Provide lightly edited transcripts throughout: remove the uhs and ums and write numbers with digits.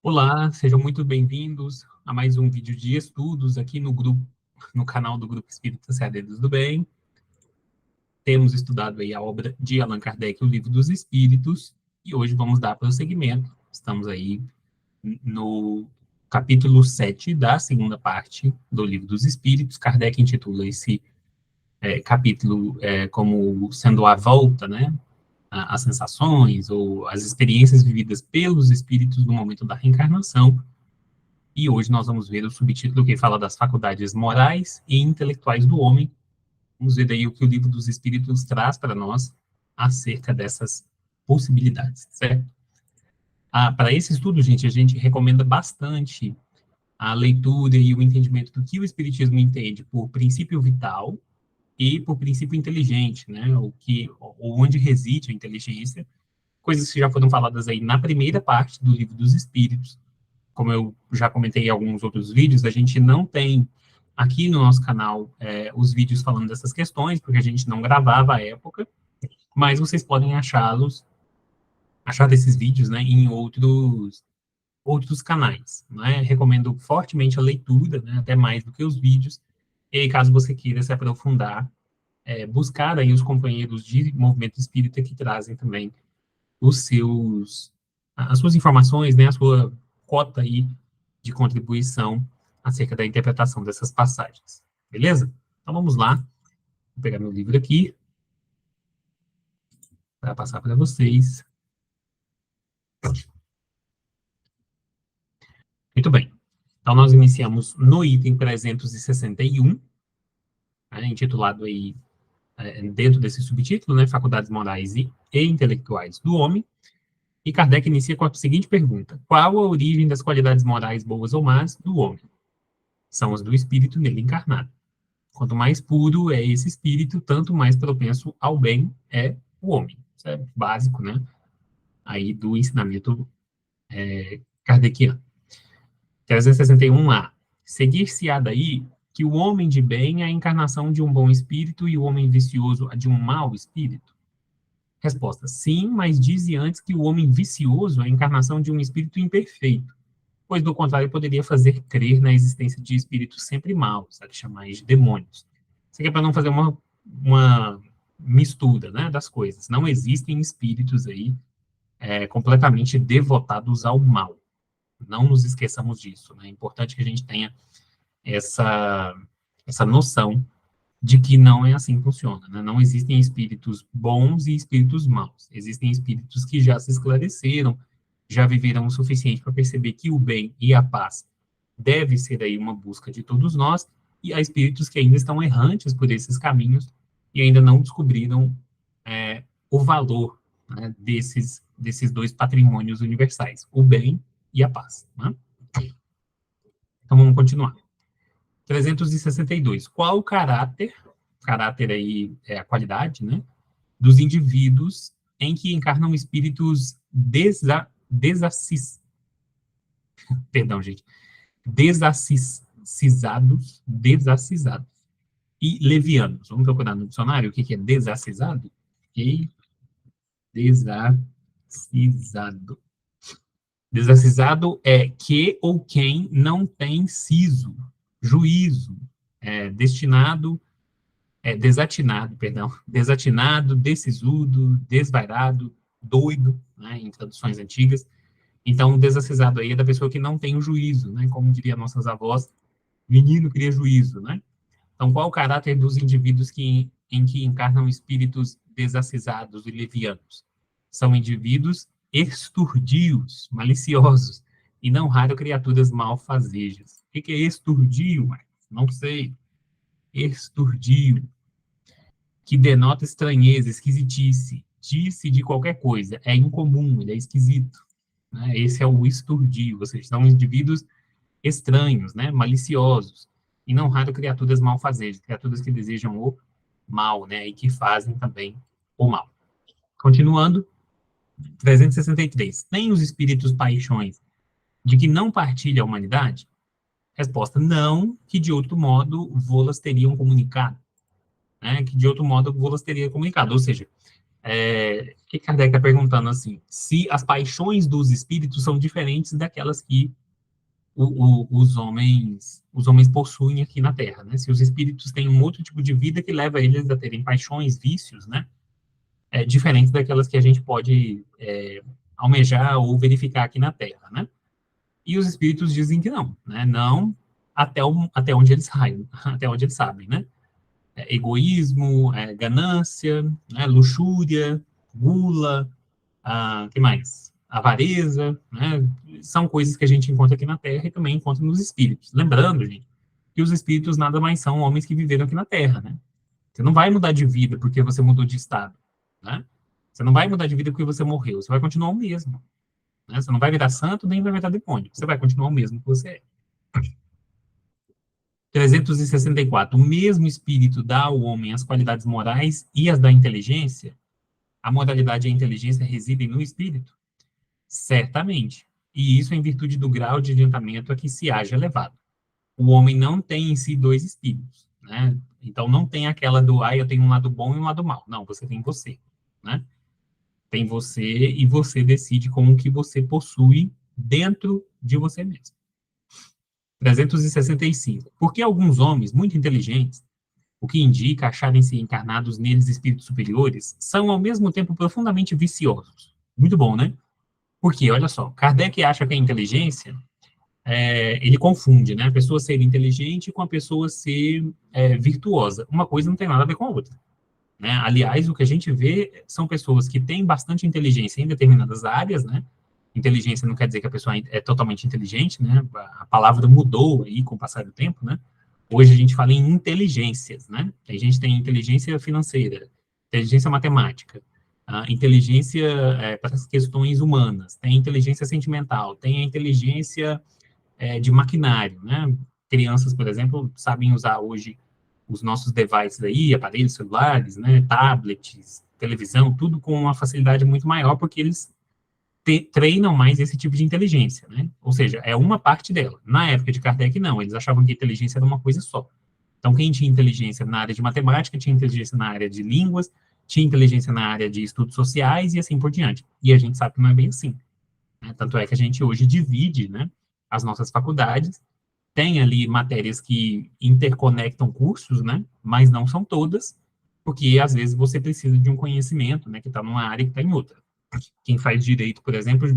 Olá, sejam muito bem-vindos a mais um vídeo de estudos aqui no canal do Grupo Espírita Seadeiros do Bem. Temos estudado aí a obra de Allan Kardec, O Livro dos Espíritos, e hoje vamos dar prosseguimento. Estamos aí no capítulo 7 da segunda parte do Livro dos Espíritos. Kardec intitula esse capítulo como sendo a volta, né? As sensações ou as experiências vividas pelos espíritos no momento da reencarnação. E hoje nós vamos ver o subtítulo que fala das faculdades morais e intelectuais do homem. Vamos ver daí o que o Livro dos Espíritos traz para nós acerca dessas possibilidades, certo? Para esse estudo, gente, a gente recomenda bastante a leitura e o entendimento do que o Espiritismo entende por princípio vital e por princípio inteligente, né? Onde reside a inteligência, coisas que já foram faladas aí na primeira parte do Livro dos Espíritos. Como eu já comentei em alguns outros vídeos, a gente não tem aqui no nosso canal os vídeos falando dessas questões, porque a gente não gravava à época, mas vocês podem achar desses vídeos, né, em outros canais, né? Recomendo fortemente a leitura, né, até mais do que os vídeos, e aí, caso você queira se aprofundar, buscar aí os companheiros de movimento espírita que trazem também as suas informações, né, a sua cota aí de contribuição acerca da interpretação dessas passagens. Beleza? Então vamos lá. Vou pegar meu livro aqui para passar para vocês. Muito bem. Então nós iniciamos no item 361, né, intitulado aí, dentro desse subtítulo, né, Faculdades Morais e Intelectuais do Homem. E Kardec inicia com a seguinte pergunta: qual a origem das qualidades morais boas ou más do homem? São as do espírito nele encarnado. Quanto mais puro é esse espírito, tanto mais propenso ao bem é o homem. Isso é básico, né? Aí do ensinamento kardeciano. 361A. Seguir-se-á daí que o homem de bem é a encarnação de um bom espírito e o homem vicioso a de um mau espírito? Resposta: sim, mas dize antes que o homem vicioso é a encarnação de um espírito imperfeito, pois do contrário poderia fazer crer na existência de espíritos sempre maus, a que chamais de demônios. Isso aqui é para não fazer uma mistura, né, das coisas. Não existem espíritos aí completamente devotados ao mal. Não nos esqueçamos disso, né? É importante que a gente tenha essa noção de que não é assim que funciona, né? Não existem espíritos bons e espíritos maus. Existem espíritos que já se esclareceram, já viveram o suficiente para perceber que o bem e a paz deve ser aí uma busca de todos nós, e há espíritos que ainda estão errantes por esses caminhos e ainda não descobriram o valor, né, desses dois patrimônios universais, o bem e a paz. Né? Então vamos continuar. 362. Qual o caráter aí é a qualidade, né, dos indivíduos em que encarnam espíritos perdão, gente, desacisados e levianos. Vamos procurar no dicionário o que é desacisado? E desacisado. Desacisado é que ou quem não tem siso, juízo, desatinado, descisudo, desvairado, doido, né, em traduções antigas. Então, o desacisado aí é da pessoa que não tem o juízo, né, como diria nossas avós, menino cria juízo, né? Então, qual o caráter dos indivíduos em que encarnam espíritos desacisados e levianos? São indivíduos esturdios, maliciosos, e não raro criaturas malfazejas. O que é esturdio? Não sei. Esturdio, que denota estranheza, esquisitice, disse de qualquer coisa, é incomum, ele é esquisito. Né? Esse é o esturdio, ou seja, são indivíduos estranhos, né? Maliciosos, e não raro criaturas malfazejas, criaturas que desejam o mal, né? E que fazem também o mal. Continuando, 363. Tem os espíritos paixões de que não partilha a humanidade? Resposta: não, que de outro modo vô-las teriam comunicado. Né? Que de outro modo vô-las teria comunicado. Ou seja, O que Kardec está perguntando assim? Se as paixões dos espíritos são diferentes daquelas que os homens possuem aqui na Terra, né? Se os espíritos têm um outro tipo de vida que leva eles a terem paixões, vícios, né? Diferentes daquelas que a gente pode almejar ou verificar aqui na Terra, né? E os espíritos dizem que não, né? Não até onde eles saem, até onde eles sabem, né? Egoísmo, ganância, né? Luxúria, gula, que mais? Avareza, né? São coisas que a gente encontra aqui na Terra e também encontra nos espíritos. Lembrando, gente, que os espíritos nada mais são homens que viveram aqui na Terra, né? Você não vai mudar de vida porque você mudou de estado, né? Você não vai mudar de vida porque você morreu, você vai continuar o mesmo, né? Você não vai virar santo nem vai virar demônio, você vai continuar o mesmo que você é. 364. O mesmo espírito dá ao homem as qualidades morais e as da inteligência? A moralidade e a inteligência residem no espírito? Certamente. E isso em virtude do grau de adiantamento a que se haja elevado. O homem não tem em si dois espíritos, né? Então não tem aquela do, eu tenho um lado bom e um lado mal. Não, você tem você, né? Tem você e você decide com o que você possui dentro de você mesmo. 365. Porque alguns homens muito inteligentes, o que indica acharem-se encarnados neles espíritos superiores, são ao mesmo tempo profundamente viciosos. Muito bom, né? Porque, olha só, Kardec acha que a inteligência, ele confunde, né? A pessoa ser inteligente com a pessoa ser virtuosa. Uma coisa não tem nada a ver com a outra, né? Aliás, o que a gente vê são pessoas que têm bastante inteligência em determinadas áreas, né? Inteligência não quer dizer que a pessoa é totalmente inteligente, né? A palavra mudou aí com o passar do tempo, né? Hoje a gente fala em inteligências, né? A gente tem inteligência financeira, inteligência matemática, inteligência para as questões humanas, tem inteligência sentimental, tem a inteligência de maquinário, né? Crianças, por exemplo, sabem usar hoje os nossos devices aí, aparelhos celulares, né? Tablets, televisão, tudo com uma facilidade muito maior, porque eles treinam mais esse tipo de inteligência, né? Ou seja, é uma parte dela. Na época de Kardec, não. Eles achavam que inteligência era uma coisa só. Então, quem tinha inteligência na área de matemática, tinha inteligência na área de línguas, tinha inteligência na área de estudos sociais e assim por diante. E a gente sabe que não é bem assim, né? Tanto é que a gente hoje divide, né, as nossas faculdades, tem ali matérias que interconectam cursos, né, mas não são todas, porque às vezes você precisa de um conhecimento, né, que está numa área que está em outra. Quem faz direito, por exemplo,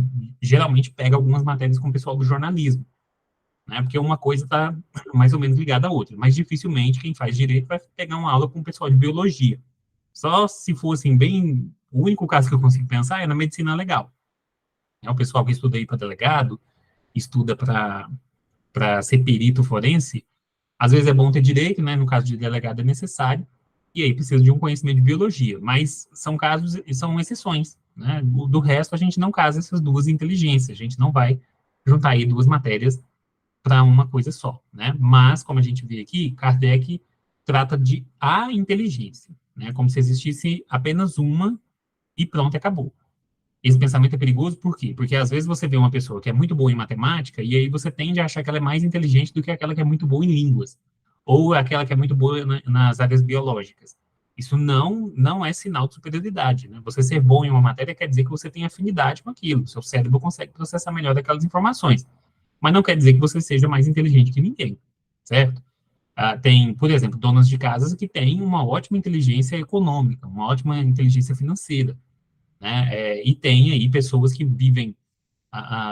geralmente pega algumas matérias com o pessoal do jornalismo, né? Porque uma coisa está mais ou menos ligada à outra. Mas dificilmente quem faz direito vai pegar uma aula com o pessoal de biologia. Só se for assim, bem. O único caso que eu consigo pensar é na medicina legal. É o pessoal que estuda aí para delegado, estuda para ser perito forense. Às vezes é bom ter direito, né? No caso de delegado é necessário. E aí precisa de um conhecimento de biologia. Mas são casos, são exceções, né? Do resto, a gente não casa essas duas inteligências. A gente não vai juntar aí duas matérias para uma coisa só, né? Mas, como a gente vê aqui, Kardec trata de a inteligência, né? Como se existisse apenas uma e pronto, acabou. Esse pensamento é perigoso por quê? Porque às vezes você vê uma pessoa que é muito boa em matemática e aí você tende a achar que ela é mais inteligente do que aquela que é muito boa em línguas, ou aquela que é muito boa nas áreas biológicas. Isso não é sinal de superioridade, né? Você ser bom em uma matéria quer dizer que você tem afinidade com aquilo, seu cérebro consegue processar melhor aquelas informações. Mas não quer dizer que você seja mais inteligente que ninguém, certo? Tem, por exemplo, donas de casas que têm uma ótima inteligência econômica, uma ótima inteligência financeira, né? E tem aí pessoas que vivem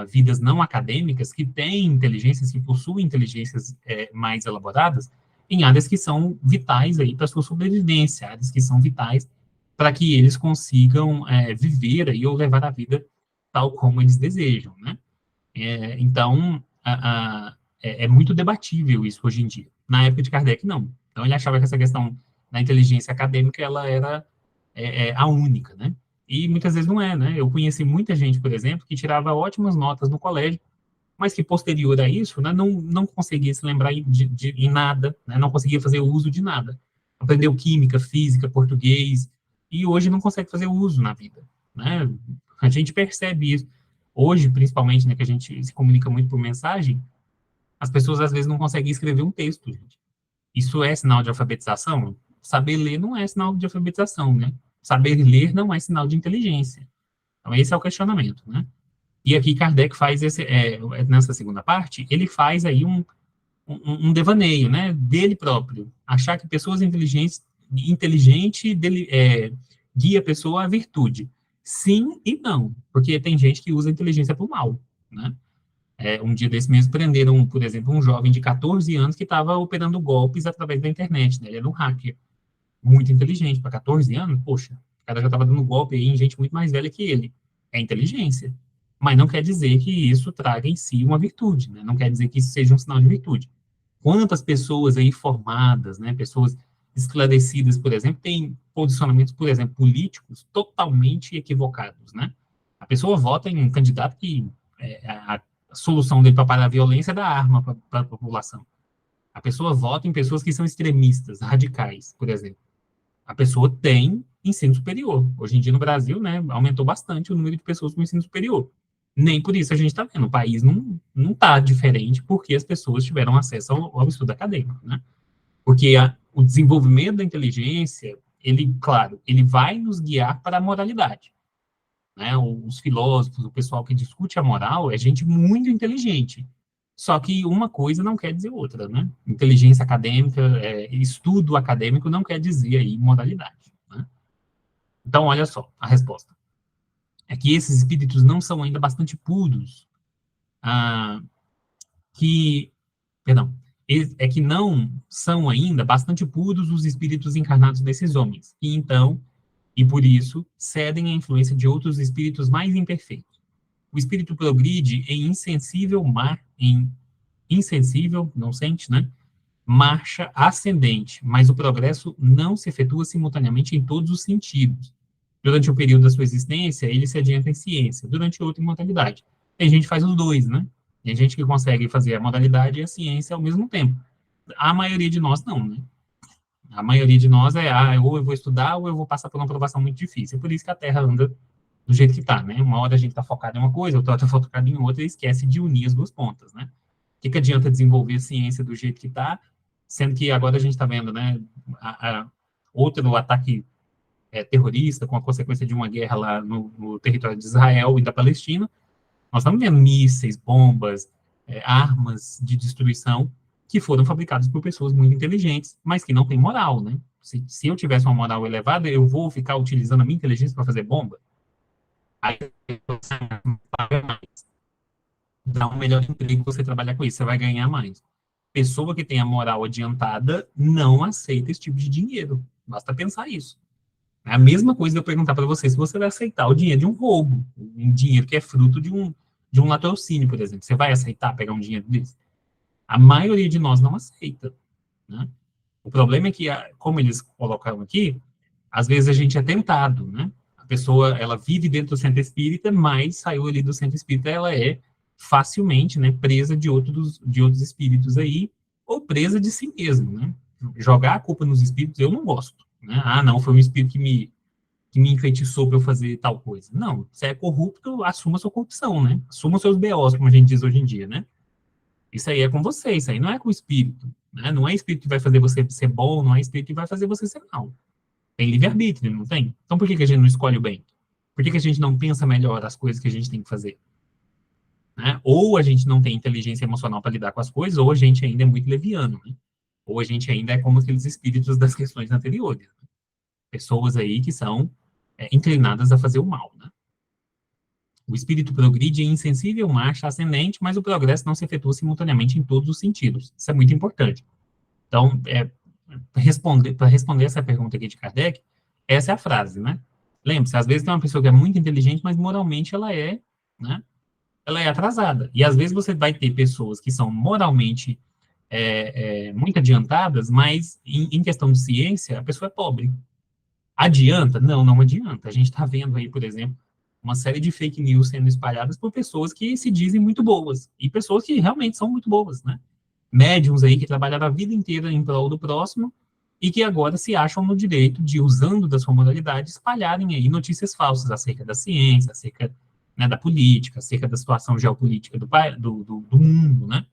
vidas não acadêmicas, que têm inteligências, que possuem inteligências mais elaboradas, em áreas que são vitais aí para a sua sobrevivência, áreas que são vitais para que eles consigam viver aí ou levar a vida tal como eles desejam, né? Então, é muito debatível isso hoje em dia. Na época de Kardec, não. Então, ele achava que essa questão da inteligência acadêmica, ela era a única, né? E muitas vezes não é, né? Eu conheci muita gente, por exemplo, que tirava ótimas notas no colégio, mas que posterior a isso, né, não conseguia se lembrar em nada, né? Não conseguia fazer uso de nada. Aprendeu química, física, português, e hoje não consegue fazer uso na vida, né? A gente percebe isso. Hoje, principalmente, né, que a gente se comunica muito por mensagem, as pessoas às vezes não conseguem escrever um texto, gente. Isso é sinal de alfabetização? Saber ler não é sinal de alfabetização, né? saber ler não é sinal de inteligência. Então, esse é o questionamento, né? E aqui Kardec faz nessa segunda parte, ele faz aí um devaneio, né, dele próprio. Achar que pessoas inteligente guia a pessoa à virtude. Sim e não, porque tem gente que usa a inteligência para o mal, né? Um dia desse mesmo prenderam, por exemplo, um jovem de 14 anos que estava operando golpes através da internet, né? Ele era um hacker muito inteligente, para 14 anos, poxa, o cara já estava dando golpe aí em gente muito mais velha que ele. É inteligência. Mas não quer dizer que isso traga em si uma virtude, né? Não quer dizer que isso seja um sinal de virtude. Quantas pessoas aí formadas, né, pessoas esclarecidas, por exemplo, têm posicionamentos, por exemplo, políticos totalmente equivocados, né? A pessoa vota em um candidato que a solução dele para parar a violência é dar arma para a população. A pessoa vota em pessoas que são extremistas, radicais, por exemplo. A pessoa tem ensino superior. Hoje em dia, no Brasil, né, aumentou bastante o número de pessoas com ensino superior. Nem por isso a gente está vendo. O país não está diferente porque as pessoas tiveram acesso ao estudo acadêmico, né? Porque o desenvolvimento da inteligência, ele, claro, ele vai nos guiar para a moralidade, né? Os filósofos, o pessoal que discute a moral, é gente muito inteligente. Só que uma coisa não quer dizer outra, né? Inteligência acadêmica, estudo acadêmico não quer dizer aí moralidade, né? Então, olha só, a resposta. É que esses espíritos não são ainda bastante puros, ah, perdão, é que não são ainda bastante puros os espíritos encarnados desses homens, e então, e por isso, cedem à influência de outros espíritos mais imperfeitos. O espírito progride em insensível, não sente, né? Marcha ascendente, mas o progresso não se efetua simultaneamente em todos os sentidos. Durante o período da sua existência, ele se adianta em ciência, durante outra em mortalidade. Tem gente que faz os dois, né? Tem gente que consegue fazer a moralidade e a ciência ao mesmo tempo. A maioria de nós não, né? A maioria de nós ou eu vou estudar ou eu vou passar por uma aprovação muito difícil. É por isso que a Terra anda do jeito que está, né? Uma hora a gente está focado em uma coisa, outra hora está focado em outra e esquece de unir as duas pontas, né? O que adianta desenvolver a ciência do jeito que está, sendo que agora a gente está vendo, né? Outro ataque terrorista com a consequência de uma guerra lá no território de Israel e da Palestina. Nós estamos vendo mísseis, bombas, armas de destruição que foram fabricadas por pessoas muito inteligentes, mas que não têm moral, né? Se eu tivesse uma moral elevada, eu vou ficar utilizando a minha inteligência para fazer bomba? Aí paga mais. Dá um melhor emprego você trabalhar com isso, você vai ganhar mais. Pessoa que tem a moral adiantada não aceita esse tipo de dinheiro. Basta pensar isso. É a mesma coisa de eu perguntar para você se você vai aceitar o dinheiro de um roubo, um dinheiro que é fruto de um latrocínio, por exemplo. Você vai aceitar pegar um dinheiro desse? A maioria de nós não aceita, né? O problema é que, como eles colocaram aqui, às vezes a gente é tentado, né? A pessoa, ela vive dentro do centro espírita, mas saiu ali do centro espírita, ela é facilmente, né, presa de outros espíritos aí, ou presa de si mesmo, né? Jogar a culpa nos espíritos, eu não gosto, né? Ah, não, foi um espírito que me enfeitiçou para eu fazer tal coisa. Não, você é corrupto, assuma sua corrupção, né? Assuma seus BOs, como a gente diz hoje em dia, né? Isso aí é com você, isso aí não é com o espírito, né? Não é espírito que vai fazer você ser bom, não é espírito que vai fazer você ser mal. Tem livre-arbítrio, não tem? Então por que a gente não escolhe o bem? Por que a gente não pensa melhor as coisas que a gente tem que fazer? Né? Ou a gente não tem inteligência emocional para lidar com as coisas, ou a gente ainda é muito leviano, né? Ou a gente ainda é como aqueles espíritos das questões anteriores. Né? Pessoas aí que são inclinadas a fazer o mal, né? O espírito progride em insensível marcha ascendente, mas o progresso não se efetua simultaneamente em todos os sentidos. Isso é muito importante. Então, para responder essa pergunta aqui de Kardec, essa é a frase, né? Lembre-se, às vezes tem uma pessoa que é muito inteligente, mas moralmente né? Ela é atrasada. E às vezes você vai ter pessoas que são moralmente muito adiantadas, mas em questão de ciência, a pessoa é pobre. Adianta? Não, não adianta. A gente está vendo aí, por exemplo, uma série de fake news sendo espalhadas por pessoas que se dizem muito boas, e pessoas que realmente são muito boas, né? Médiums aí que trabalharam a vida inteira em prol do próximo, e que agora se acham no direito de, usando da sua moralidade, espalharem aí notícias falsas acerca da ciência, acerca, né, da política, acerca da situação geopolítica do mundo, né?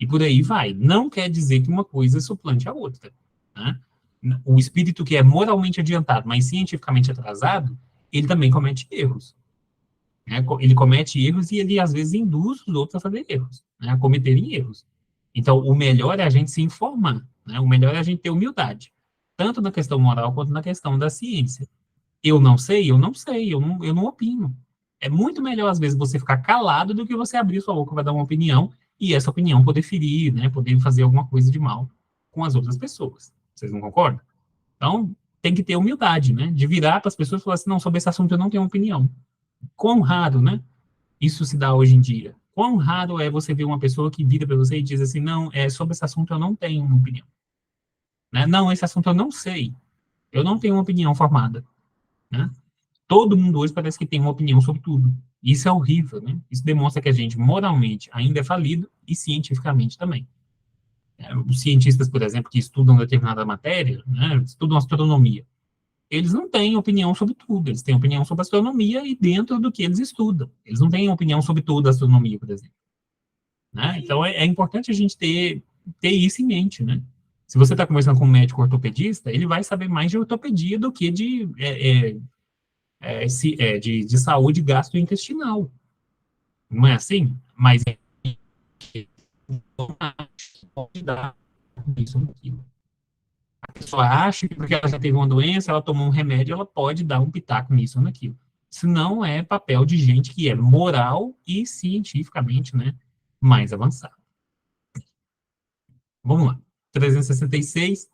E por aí vai. Não quer dizer que uma coisa suplante a outra, né? O espírito que é moralmente adiantado, mas cientificamente atrasado, ele também comete erros. Né? Ele comete erros e ele, às vezes, induz os outros a fazer erros, né? A cometerem erros. Então, o melhor é a gente se informar, né? O melhor é a gente ter humildade, tanto na questão moral quanto na questão da ciência. Eu não sei, eu não opino. É muito melhor, às vezes, você ficar calado do que você abrir sua boca para dar uma opinião e essa opinião poder ferir, né? Poder fazer alguma coisa de mal com as outras pessoas. Vocês não concordam? Então, tem que ter humildade, né? De virar para as pessoas e falar assim, não, sobre esse assunto eu não tenho opinião. Quão raro, né? Isso se dá hoje em dia. Quão raro é você ver uma pessoa que vira para você e diz assim, não, sobre esse assunto eu não tenho uma opinião. Né? Não, esse assunto eu não sei. Eu não tenho uma opinião formada. Né? Todo mundo hoje parece que tem uma opinião sobre tudo. Isso é horrível, né? Isso demonstra que a gente moralmente ainda é falido e cientificamente também. Os cientistas, por exemplo, que estudam determinada matéria, né, estudam astronomia, eles não têm opinião sobre tudo, eles têm opinião sobre astronomia e dentro do que eles estudam. Eles não têm opinião sobre toda a astronomia, por exemplo. Né? Então, é importante a gente ter isso em mente, né? Se você está conversando com um médico ortopedista, ele vai saber mais de ortopedia do que de saúde gastrointestinal. Não é assim? Mas pode dar isso aquilo. A pessoa acha que porque ela já teve uma doença, ela tomou um remédio, ela pode dar um pitaco nisso ou naquilo. Isso não é papel de gente que é moral e cientificamente, né, mais avançado. Vamos lá. 366.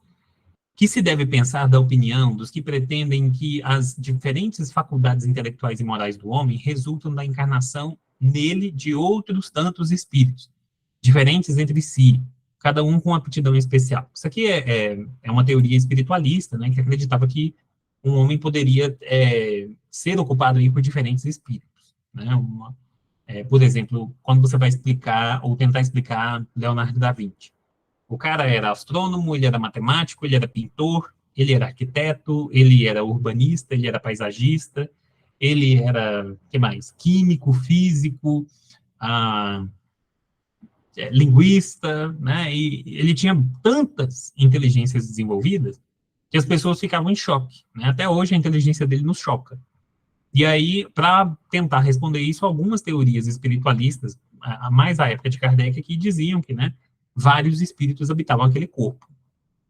Que se deve pensar da opinião dos que pretendem que as diferentes faculdades intelectuais e morais do homem resultam da encarnação nele de outros tantos espíritos, diferentes entre si, cada um com uma aptidão especial. Isso aqui é uma teoria espiritualista, né, que acreditava que um homem poderia ser ocupado aí por diferentes espíritos. Né, por exemplo, quando você vai explicar ou tentar explicar Leonardo da Vinci, o cara era astrônomo, ele era matemático, ele era pintor, ele era arquiteto, ele era urbanista, ele era paisagista, ele era, que mais? Químico, físico, ah, linguista, né? E ele tinha tantas inteligências desenvolvidas que as pessoas ficavam em choque, né? Até hoje a inteligência dele nos choca. E aí, para tentar responder isso, algumas teorias espiritualistas, a mais à época de Kardec, que diziam que, né, vários espíritos habitavam aquele corpo.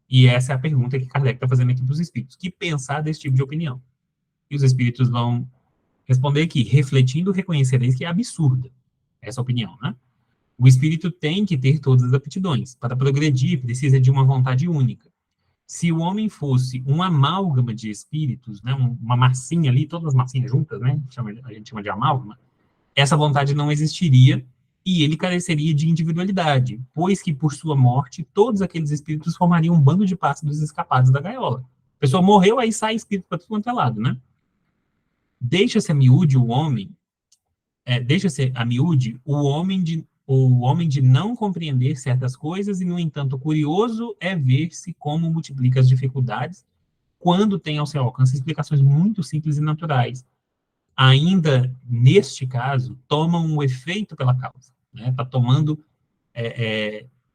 E essa é a pergunta que Kardec está fazendo aqui para os espíritos. Que pensar desse tipo de opinião? E os espíritos vão responder aqui, refletindo, reconhecereis que é absurda essa opinião, né? O espírito tem que ter todas as aptidões. Para progredir, precisa de uma vontade única. Se o homem fosse uma amálgama de espíritos, né, uma massinha ali, todas as massinhas juntas, né, a gente chama de amálgama, essa vontade não existiria e ele careceria de individualidade, pois que por sua morte, todos aqueles espíritos formariam um bando de pássaros escapados da gaiola. A pessoa morreu, aí sai espírito para tudo quanto é lado, né? Deixa-se a miúde o homem, deixa-se a miúde o homem de não compreender certas coisas e, no entanto, curioso é ver-se como multiplica as dificuldades quando tem ao seu alcance explicações muito simples e naturais. Ainda, neste caso, tomam um efeito pela causa. Está tomando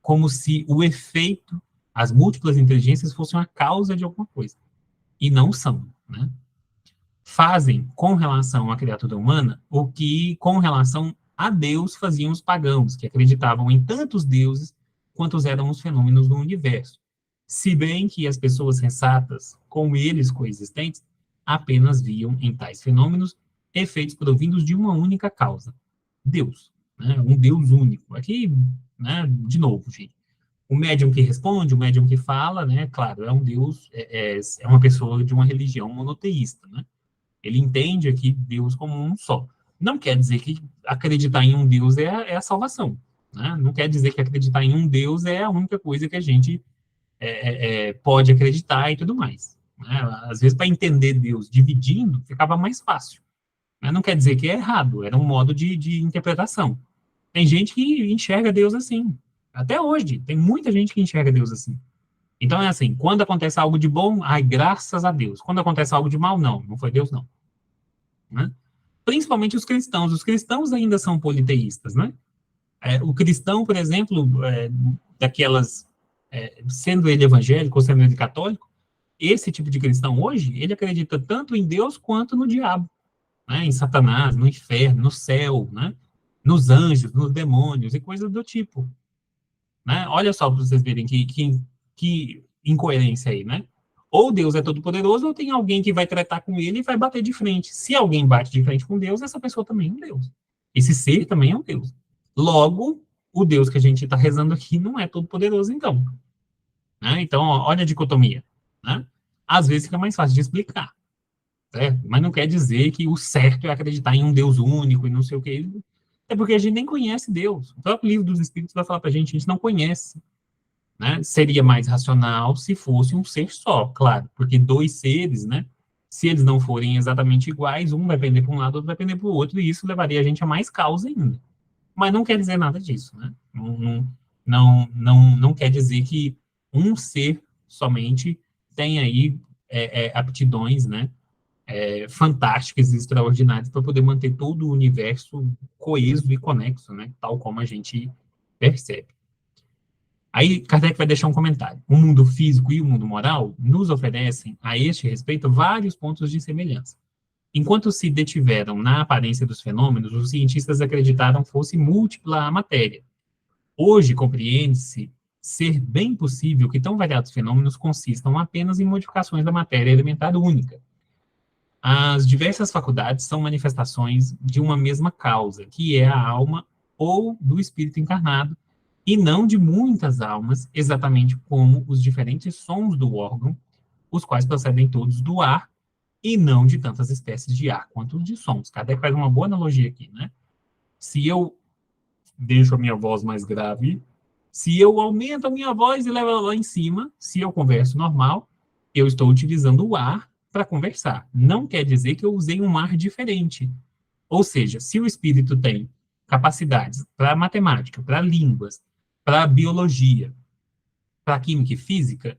como se o efeito, as múltiplas inteligências, fossem a causa de alguma coisa. E não são. Né? Fazem, com relação à criatura humana, o que, com relação a Deus, faziam os pagãos, que acreditavam em tantos deuses quantos eram os fenômenos do universo. Se bem que as pessoas sensatas, com eles coexistentes, apenas viam em tais fenômenos efeitos provindos de uma única causa, Deus, né? Um Deus único. Aqui, né, de novo, gente, o médium que responde, o médium que fala, né, claro, é um Deus, é uma pessoa de uma religião monoteísta, né? Ele entende aqui Deus como um só. Não quer dizer que acreditar em um Deus é a salvação, né? Não quer dizer que acreditar em um Deus é a única coisa que a gente pode acreditar e tudo mais. Né? Às vezes, para entender Deus dividindo, ficava mais fácil. Né? Não quer dizer que é errado, era um modo de interpretação. Tem gente que enxerga Deus assim. Até hoje, tem muita gente que enxerga Deus assim. Então é assim, quando acontece algo de bom, ai, graças a Deus. Quando acontece algo de mal, não foi Deus, não. Né? Principalmente os cristãos ainda são politeístas, né? O cristão, por exemplo, sendo ele evangélico ou sendo ele católico, esse tipo de cristão hoje, ele acredita tanto em Deus quanto no diabo, né? Em Satanás, no inferno, no céu, né? Nos anjos, nos demônios e coisas do tipo, né? Olha só para vocês verem que incoerência aí, né? Ou Deus é todo-poderoso, ou tem alguém que vai tratar com ele e vai bater de frente. Se alguém bate de frente com Deus, essa pessoa também é um Deus. Esse ser também é um Deus. Logo, o Deus que a gente está rezando aqui não é todo-poderoso, então. Né? Então, ó, olha a dicotomia. Né? Às vezes fica mais fácil de explicar, certo? Mas não quer dizer que o certo é acreditar em um Deus único e não sei o que. É porque a gente nem conhece Deus. O próprio livro dos Espíritos vai falar para a gente não conhece. Né? Seria mais racional se fosse um ser só, claro, porque dois seres, né? Se eles não forem exatamente iguais, um vai pender para um lado, outro vai pender para o outro, e isso levaria a gente a mais caos ainda. Mas não quer dizer nada disso, né? Não quer dizer que um ser somente tem aí aptidões, né? Fantásticas e extraordinárias para poder manter todo o universo coeso e conexo, né? Tal como a gente percebe. Aí Kardec vai deixar um comentário. O mundo físico e o mundo moral nos oferecem, a este respeito, vários pontos de semelhança. Enquanto se detiveram na aparência dos fenômenos, os cientistas acreditaram fosse múltipla a matéria. Hoje compreende-se ser bem possível que tão variados fenômenos consistam apenas em modificações da matéria elementar única. As diversas faculdades são manifestações de uma mesma causa, que é a alma ou do espírito encarnado, e não de muitas almas, exatamente como os diferentes sons do órgão, os quais procedem todos do ar, e não de tantas espécies de ar quanto de sons. Kardec faz uma boa analogia aqui, né? Se eu deixo a minha voz mais grave, se eu aumento a minha voz e levo ela lá em cima, se eu converso normal, eu estou utilizando o ar para conversar. Não quer dizer que eu usei um ar diferente. Ou seja, se o espírito tem capacidades para matemática, para línguas, para biologia, para química e física,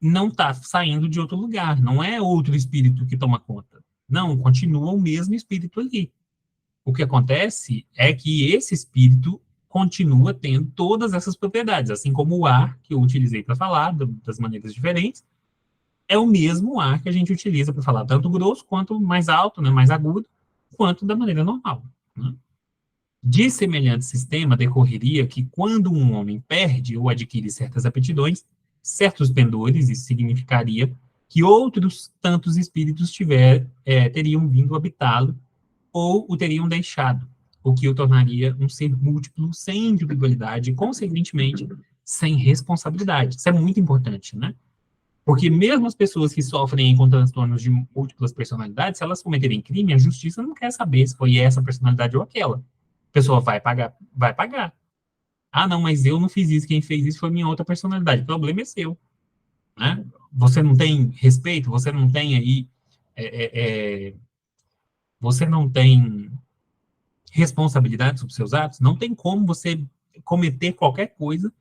não está saindo de outro lugar. Não é outro espírito que toma conta. Não, continua o mesmo espírito ali. O que acontece é que esse espírito continua tendo todas essas propriedades, assim como o ar que eu utilizei para falar, das maneiras diferentes, é o mesmo ar que a gente utiliza para falar tanto grosso quanto mais alto, né, mais agudo, quanto da maneira normal. Né? De semelhante sistema decorreria que quando um homem perde ou adquire certas aptidões, certos pendores, isso significaria que outros tantos espíritos teriam vindo habitá-lo ou o teriam deixado, o que o tornaria um ser múltiplo, sem individualidade e, consequentemente, sem responsabilidade. Isso é muito importante, né? Porque mesmo as pessoas que sofrem com transtornos de múltiplas personalidades, se elas cometerem crime, a justiça não quer saber se foi essa personalidade ou aquela. A pessoa vai pagar, vai pagar. Ah, não, mas eu não fiz isso, quem fez isso foi minha outra personalidade. O problema é seu, né? Você não tem respeito, você não tem aí, você não tem responsabilidade sobre seus atos, não tem como você cometer qualquer coisa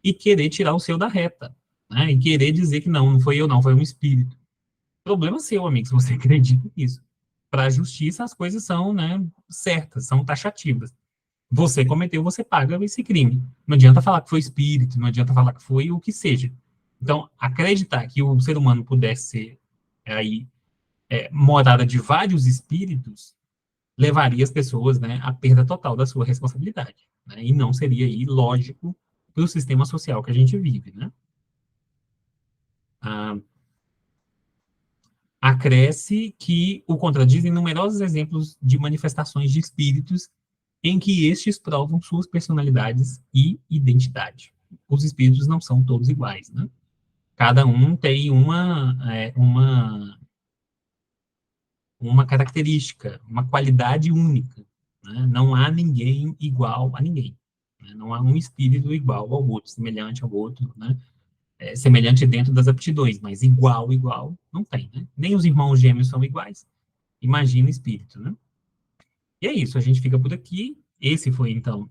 e querer tirar o seu da reta, né? E querer dizer que não foi eu não, foi um espírito. Problema seu, amigo, se você acredita nisso. Para a justiça, as coisas são, né, certas, são taxativas. Você cometeu, você paga esse crime. Não adianta falar que foi espírito, não adianta falar que foi o que seja. Então, acreditar que o ser humano pudesse ser aí morada de vários espíritos levaria as pessoas, né, à perda total da sua responsabilidade, né? E não seria aí lógico para o sistema social que a gente vive, né? Acresce que o contradizem numerosos exemplos de manifestações de espíritos em que estes provam suas personalidades e identidade. Os espíritos não são todos iguais, né? Cada um tem uma característica, uma qualidade única. Né? Não há ninguém igual a ninguém. Né? Não há um espírito igual ao outro, semelhante ao outro, né? Semelhante dentro das aptidões, mas igual, não tem. Né? Nem os irmãos gêmeos são iguais. Imagina espírito, né? E é isso, a gente fica por aqui. Esse foi, então,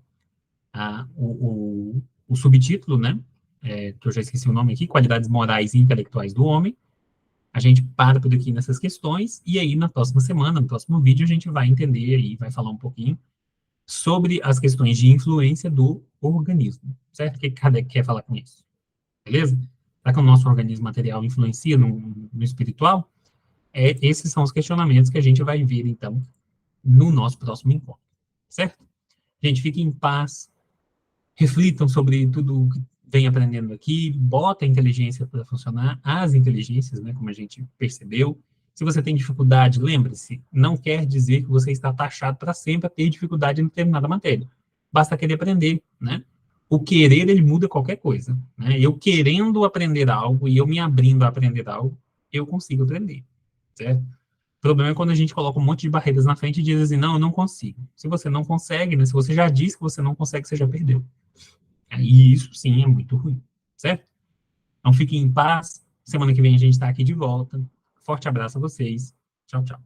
o subtítulo, né? Que eu já esqueci o nome aqui, Qualidades Morais e Intelectuais do Homem. A gente para por aqui nessas questões, e aí na próxima semana, no próximo vídeo, a gente vai entender aí, vai falar um pouquinho sobre as questões de influência do organismo, certo? O que Kardec quer falar com isso? Beleza? Será que o nosso organismo material influencia no espiritual? Esses são os questionamentos que a gente vai ver, então, no nosso próximo encontro, certo? Gente, fiquem em paz, reflitam sobre tudo o que vem aprendendo aqui, bota a inteligência para funcionar, as inteligências, né, como a gente percebeu. Se você tem dificuldade, lembre-se, não quer dizer que você está taxado para sempre a ter dificuldade em determinada matéria. Basta querer aprender, né? O querer, ele muda qualquer coisa, né? Eu querendo aprender algo e eu me abrindo a aprender algo, eu consigo aprender, certo? O problema é quando a gente coloca um monte de barreiras na frente e diz assim, não, eu não consigo. Se você não consegue, né? Se você já disse que você não consegue, você já perdeu. E isso, sim, é muito ruim, certo? Então, fiquem em paz. Semana que vem a gente está aqui de volta. Forte abraço a vocês. Tchau, tchau.